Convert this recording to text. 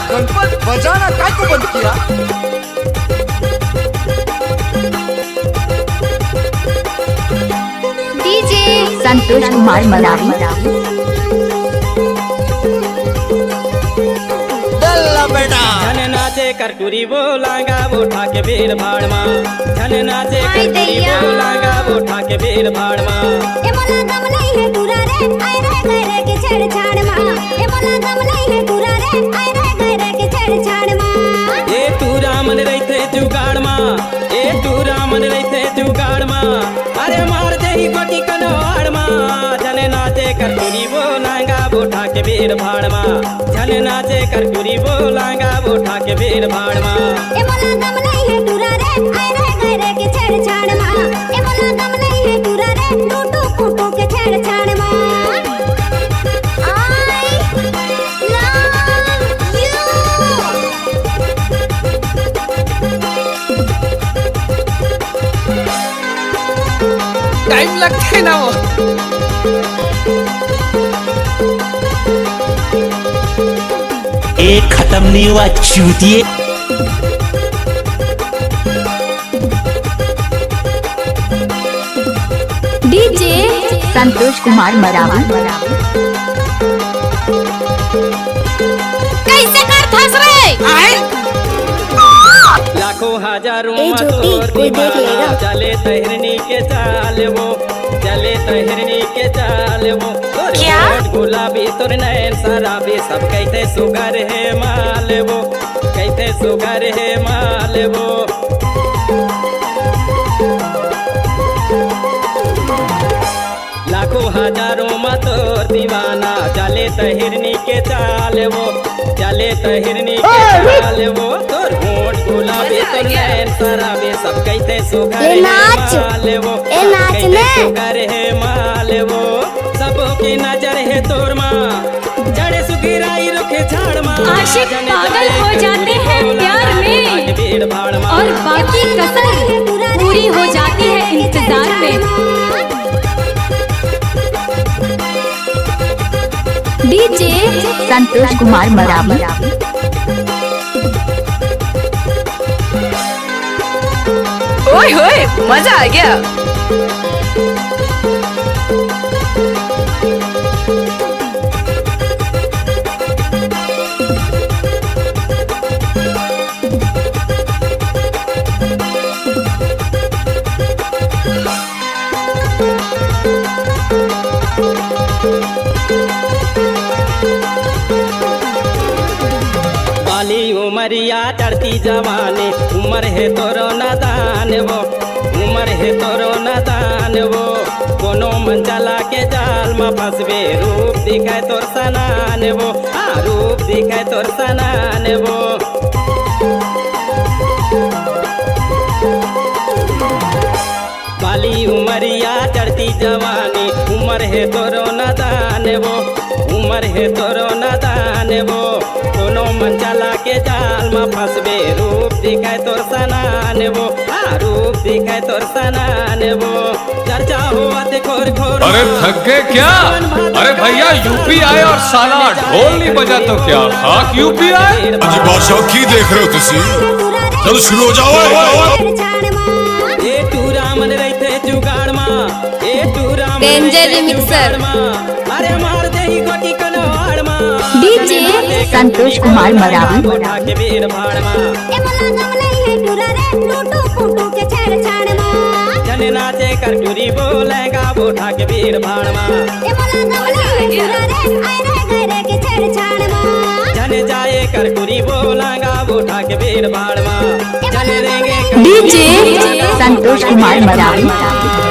गणपत बजाना काय को बंद किया? डीजे संतोष कुमार मरावी। बेटा झन नाचे करटुरी बोलांगा उठा के भीड़ भाड़ माँ। झन नाचे करटुरी बोलांगा उठा के भीड़ भाड़ माँ। ए मोला गम नहीं है पूरा रे आए रे गए के छेड़छाड़ माँ। ए मोला गम नहीं है पूरा रे आए रे गए के छेड़छाड़ माँ। ए तू रामन रहते जुगाड़ माँ। ए तू रामन रहते जुगाड़ माँ। अरे मार दे ही गोटी कनवाड़ माँ। झन नाचे करटुरी बोलांगा उठा के भीड़ भाड़ माँ। झन नाचे करटुरी बोलांगा उठा के भीड़ भाड़ माँ। ए मोला गम नहीं है पूरा रे आए रे गए के छेड़छाड़ माँ। ए मोला गम नहीं है पूरा रे टूटू फूटू के छेड़छाड़ माँ। टाइम लगते ना वो। एक खत्म नहीं हुआ चूतिए। डीजे संतोष कुमार मरावी। कैसे कर फंस रहे? लाखों हजारों मतोर दीवाना चले तहरनी के चाल वो। चले तहरनी के चाल वो। क्या गुलाबी तोर नैन शराबी सब कहते सुगर है माल वो। कहते सुगर है माल वो। लाखों हजारों मतोर दीवाना चले तहरनी के चाल वो। चले तहरनी के चाल वो। तोर होंठ गुलाबी तोर नैन शराबी सब कहते सुगर है माल वो। कहते सुगर है माल वो। सबों की नजर है तोर माँ। जड़े सुखीराई रुखे झाड़ माँ। आशिक पागल हो जाते हैं प्यार में और बाकी कसर पूरी हो जाती है इंतजार में। डीजे संतोष कुमार मरावी। ओए होए मजा आ गया। बाली उमरिया चढ़ती जवानी उम्र है तोरो नादान वो। उम्र है तोरो नादान वो। कोनो मंजला के जाल में फंसबे रूप दिखाए तोर सनान वो। हाँ रूप दिखाए तोर सनान वो। बाली उमरिया चढ़ती जवानी उम्र है तोरो नादान वो। उम्र है तोरो नादान वो। कोनो मंचला के जाल में फंसबे रूप दिखाए तोर सनान वो। हाँ रूप दिखाए तोर सनान वो। चर्चा हुआ ते खोर खोर। अरे थक गए क्या? अरे भैया यूपी आए और साला ढोल नहीं बजा तो क्या खाक यूपी आए? अजी बादशाह की देख रहे हो तुसी? चलो शुरू हो जाओ। ए तू रामन रहते जुगाड़ माँ। ए तू रामन डेंजर मिक्सर। अरे मार दे ही गोटी कनवाड़ माँ। डीजे संतोष कुमार मरावी। उठा के भीड़ भाड़ माँ। ए मोला गम नहीं है पूरा रे टूटू फूटू के छेड़छाड़ माँ। झन नाचे करटुरी बोलेगा उठा के भीड़ भाड़ माँ। ए मोला गम नहीं है पूरा रे आए रे गए के छेड़छाड़ माँ। झन जाए करटुरी बोलांगा उठा के भीड़ भाड़ माँ। चले देंगे डीजे संतोष कुमार मरावी।